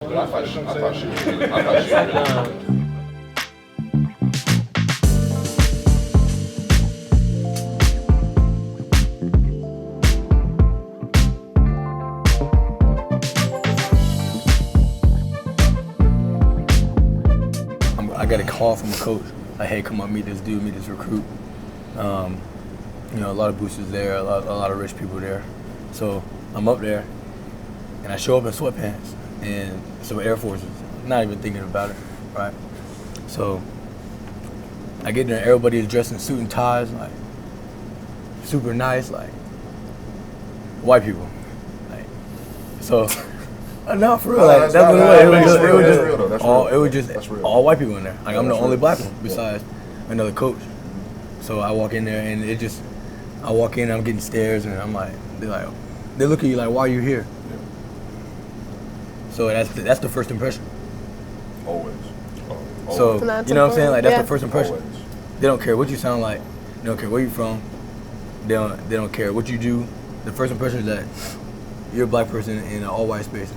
But I thought she was. I got a call from a coach, like, hey, come on, meet this dude, meet this recruit. You know, a lot of boosters there, a lot of rich people there. So I'm up there, and I show up in sweatpants and some Air Forces, not even thinking about it, right? So I get there, everybody is dressed in suit and ties, like, super nice, like, white people. Like, so, no, for real, like, that's what it was just all white people in there. Like, I'm the only black one besides another coach. So I walk in there, and I walk in, I'm getting stares, and I'm like, they look at you like, why are you here? Yeah. So that's the first impression. Always. So, you know what I'm saying? Like, that's the first impression. Always. They don't care what you sound like. They don't care where you're from. They don't care what you do. The first impression is that you're a black person in an all-white space.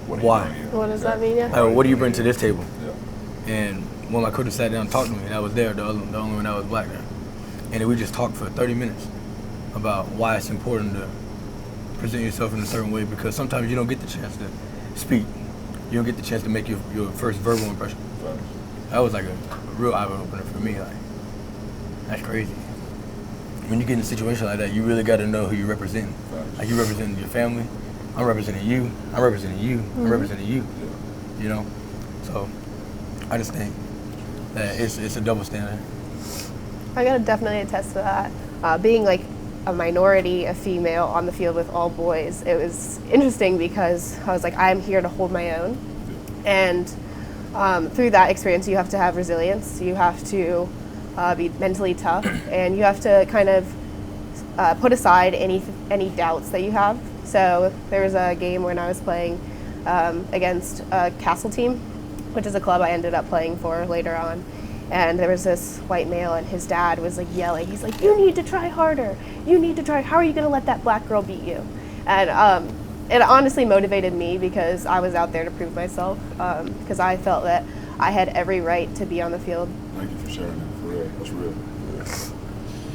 Why? What does that mean? Yeah. Like, what do you bring to this table? Yeah. And when my coach sat down and talked to me, that was there, the only one that was black there. And then we just talked for 30 minutes about why it's important to present yourself in a certain way, because sometimes you don't get the chance to speak. You don't get the chance to make your first verbal impression. Right. That was like a real eye-opener for me. Like, that's crazy. When you get in a situation like that, you really got to know who you're representing. Right. Like, you're representing your family. I'm representing you. I'm representing you. Mm-hmm. I'm representing you. Yeah. You know? So, I just think that it's a double standard. I gotta definitely attest to that. Being like a minority, a female on the field with all boys, it was interesting because I was like, I'm here to hold my own. And through that experience, you have to have resilience. You have to be mentally tough, and you have to kind of put aside any doubts that you have. So there was a game when I was playing against a Castle team, which is a club I ended up playing for later on. And there was this white male, and his dad was like yelling. He's like, "You need to try harder. You need to try. How are you going to let that black girl beat you?" And it honestly motivated me because I was out there to prove myself. Because I felt that I had every right to be on the field. Thank you for sharing that. For real, that's real.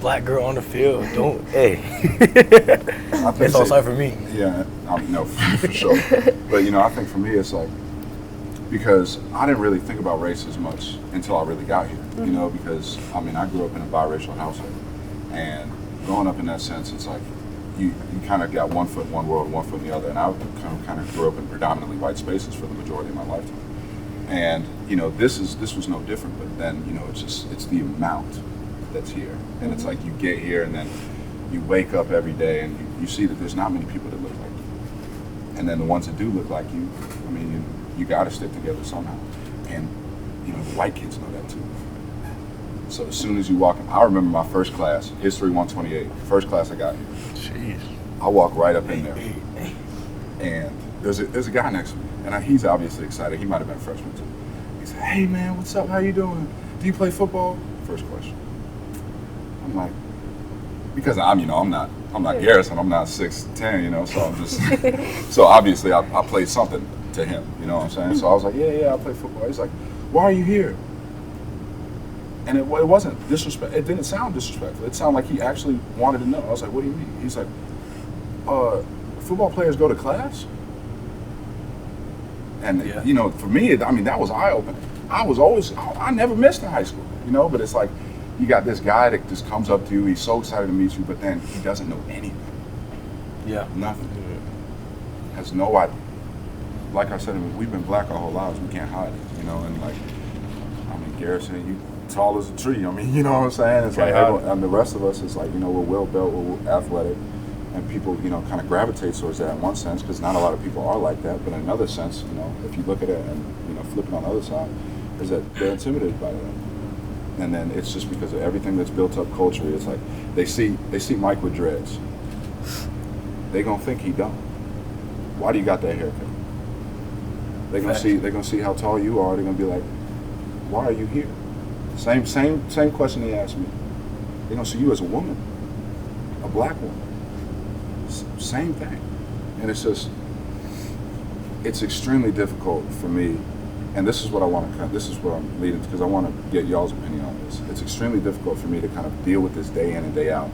Black girl on the field, don't, hey. It's all side for me. Yeah, no, for sure. But, you know, I think for me it's like, because I didn't really think about race as much until I really got here, you know, because, I mean, I grew up in a biracial household, and growing up in that sense, it's like, you kind of got one foot in one world, one foot in the other, and I kind of grew up in predominantly white spaces for the majority of my lifetime. And, you know, this was no different, but then, you know, it's the amount that's here. And it's like you get here and then you wake up every day and you see that there's not many people that look like you. And then the ones that do look like you, I mean, you got to stick together somehow. And, you know, the white kids know that too. So as soon as you walk in, I remember my first class, History 128, first class I got here. Jeez. I walk right up in there. And there's a guy next to me, and he's obviously excited. He might have been a freshman too. He said, "Hey man, what's up? How you doing? Do you play football?" First question. I'm like, because I'm not Garrison. I'm not 6'10", you know. So I'm just, so obviously I played something to him, you know what I'm saying? So I was like, yeah, I play football. He's like, "Why are you here?" And it wasn't disrespect. It didn't sound disrespectful. It sounded like he actually wanted to know. I was like, "What do you mean?" He's like, "Football players go to class?" And you know, for me, I mean, that was eye-opening. I never missed in high school, you know. But it's like, you got this guy that just comes up to you. He's so excited to meet you, but then he doesn't know anything. Yeah. Nothing. Has no idea. Like I said, we've been black our whole lives. We can't hide it, you know. And like, I mean, Garrison, you tall as a tree. I mean, you know what I'm saying? It's like everyone, and the rest of us is like, you know, we're well built, we're athletic, and people, you know, kind of gravitate towards that in one sense, because not a lot of people are like that. But in another sense, you know, if you look at it and, you know, flip it on the other side, is that they're intimidated by that. And then it's just because of everything that's built up culturally. It's like they see Mike with dreads. They gonna think he dumb. Why do you got that haircut? They're gonna see how tall you are. They're gonna be like, why are you here? Same question they asked me. They're gonna see you as a woman, a black woman. Same thing. And it's just, it's extremely difficult for me, and this is what I want to this is what I'm leading to, because I want to get y'all's opinion on this. It's extremely difficult for me to kind of deal with this day in and day out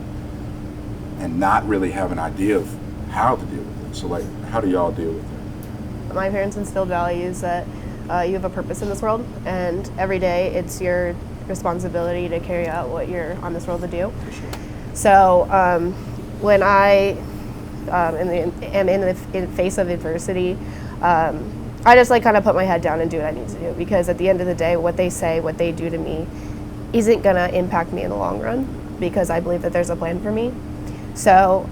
and not really have an idea of how to deal with it. So like, how do y'all deal with it? My parents instilled values that you have a purpose in this world, and every day it's your responsibility to carry out what you're on this world to do. For sure. So when I am in the face of adversity, I just like kind of put my head down and do what I need to do, because at the end of the day, what they say, what they do to me isn't going to impact me in the long run, because I believe that there's a plan for me. So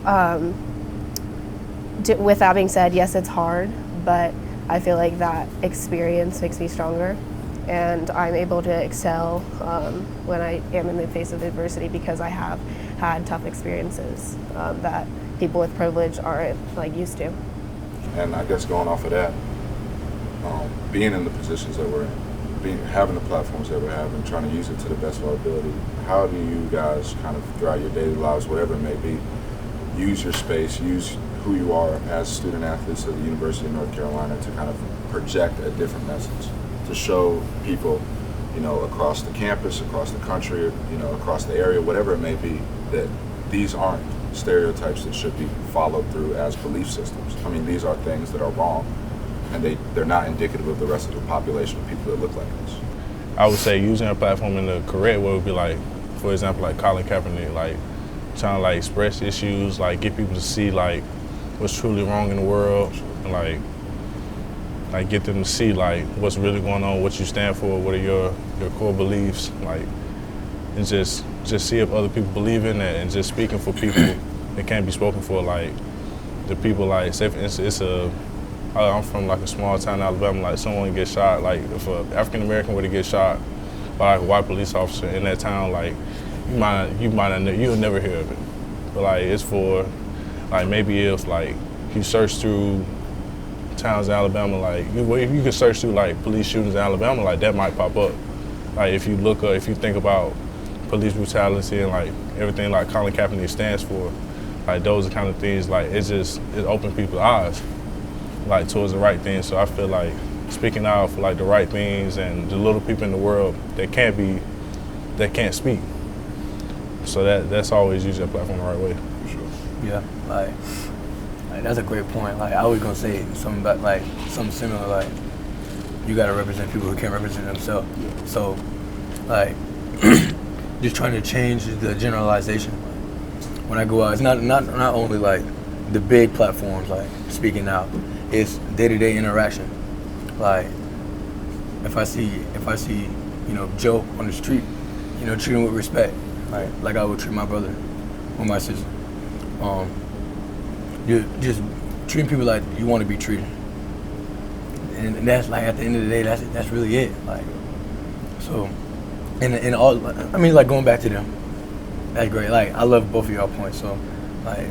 with that being said, yes, it's hard, but I feel like that experience makes me stronger, and I'm able to excel when I am in the face of adversity, because I have had tough experiences that people with privilege aren't like used to. And I guess going off of that, being in the positions that we're in, having the platforms that we have and trying to use it to the best of our ability, how do you guys kind of throughout your daily lives, whatever it may be, use your space, use who you are as student athletes at the University of North Carolina to kind of project a different message, to show people, you know, across the campus, across the country, you know, across the area, whatever it may be, that these aren't stereotypes that should be followed through as belief systems. I mean, these are things that are wrong, and they're not indicative of the rest of the population of people that look like us. I would say using a platform in the correct way would be like, for example, like Colin Kaepernick, like trying to like express issues, like get people to see like what's truly wrong in the world, and like get them to see like what's really going on, what you stand for, what are your core beliefs, like, and just see if other people believe in that, and just speaking for people that can't be spoken for, like the people, like say for instance, I'm from like a small town in Alabama, like someone gets shot, like if an African American were to get shot by like a white police officer in that town, like you'll never hear of it. But like it's for like maybe if like you search through towns in Alabama, like if you could search through like police shootings in Alabama, like that might pop up. Like if you look up, if you think about police brutality and like everything like Colin Kaepernick stands for, like those are kind of things, like it opens people's eyes like towards the right things. So I feel like speaking out for like the right things and the little people in the world that can't speak. So that's always using a platform the right way. For sure. Yeah, like that's a great point. Like I was gonna say something about like something similar. Like you gotta represent people who can't represent themselves. Yeah. So like just trying to change the generalization. When I go out, it's not only like the big platforms like speaking out. It's day-to-day interaction. Like if I see you know Joe on the street, you know, treat him with respect, like I would treat my brother or my sister. You just treating people like you want to be treated, and that's like at the end of the day, that's really it. Like so, and all, I mean, like going back to them, that's great. Like I love both of y'all points. So like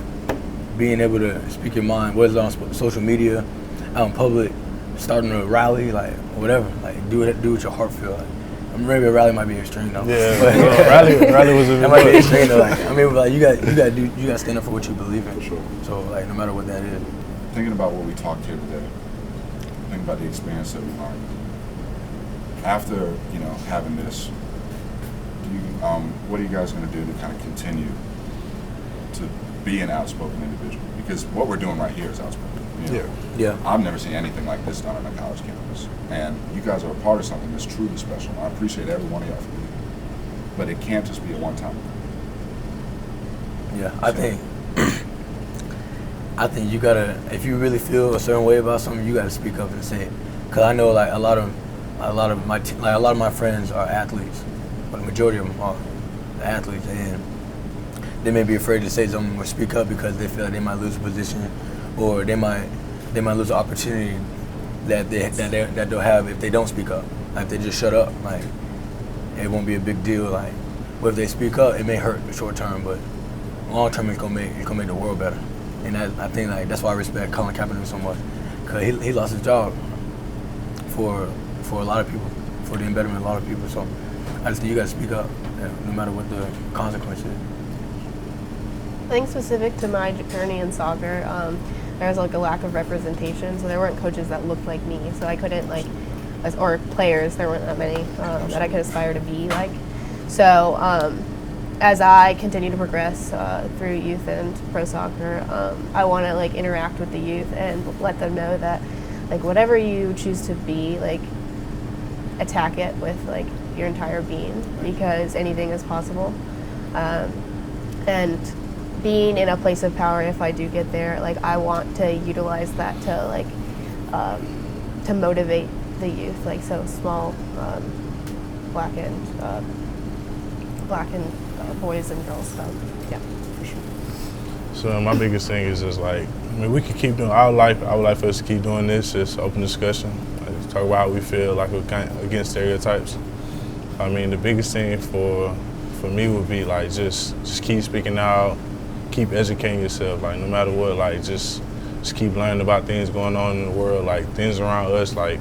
being able to speak your mind, whether it's on social media, out in public, starting a rally, like whatever, like do what your heart feel like. Maybe a rally might be extreme though. Yeah, but rally was a bit that might be extreme though. Like I mean, like you got to stand up for what you believe in. For sure. So like no matter what that is. Thinking about what we talked here today, thinking about the experience that we learned. After, you know, having this, what are you guys going to do to kind of continue to be an outspoken individual? Because what we're doing right here is outspoken. You know? Yeah. I've never seen anything like this done on a college campus. And you guys are a part of something that's truly special. I appreciate every one of y'all for being here. But it can't just be a one-time thing. Yeah, I think you gotta, if you really feel a certain way about something, you gotta speak up and say it. Cause I know like a lot of my friends are athletes, but the majority of them are athletes, and they may be afraid to say something or speak up because they feel like they might lose a position, or they might lose an opportunity that they'll have if they don't speak up. Like if they just shut up, like it won't be a big deal. Like, but if they speak up, it may hurt short term, but long term it's gonna make the world better. And I think like that's why I respect Colin Kaepernick so much, cause he lost his job for a lot of people, for the embedment of a lot of people. So I just think you gotta speak up, no matter what the consequences. I think specific to my journey in soccer, there was like a lack of representation, so there weren't coaches that looked like me, so I couldn't like, or players, there weren't that many that I could aspire to be like. So as I continue to progress through youth and pro soccer, I want to like interact with the youth and let them know that like whatever you choose to be, like attack it with like your entire being, because anything is possible. And being in a place of power, if I do get there, like I want to utilize that to like to motivate the youth, like so small black and boys and girls. So yeah, for sure. So my biggest thing is just like, I mean, we could keep doing our life. I would like for us to keep doing this, just open discussion, like, talk about how we feel like against stereotypes. I mean, the biggest thing for me would be like just keep speaking out, keep educating yourself. Like no matter what, like just keep learning about things going on in the world, like things around us, like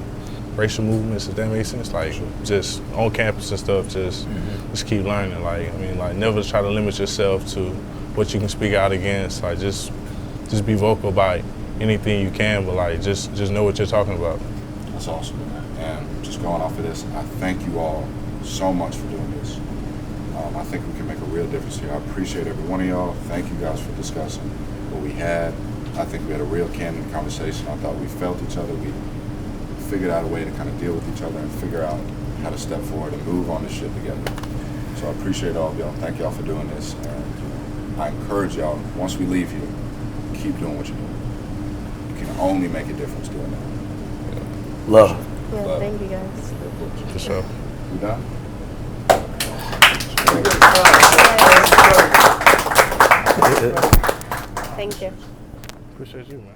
racial movements, if that makes sense. Like just on campus and stuff, just keep learning. Like I mean, like never try to limit yourself to what you can speak out against. Like just be vocal about anything you can, but like just know what you're talking about. That's awesome, man. And just going off of this, I thank you all so much for doing this. I think we can make a real difference here. I appreciate every one of y'all. Thank you guys for discussing what we had. I think we had a real candid conversation. I thought we felt each other. We figured out a way to kind of deal with each other and figure out how to step forward and move on this shit together. So I appreciate all of y'all. Thank y'all for doing this. And I encourage y'all, once we leave here, keep doing what you're doing. You can only make a difference doing that. Love. Yeah, Love. thank you guys. For sure. We done? Thank you. Appreciate you, man.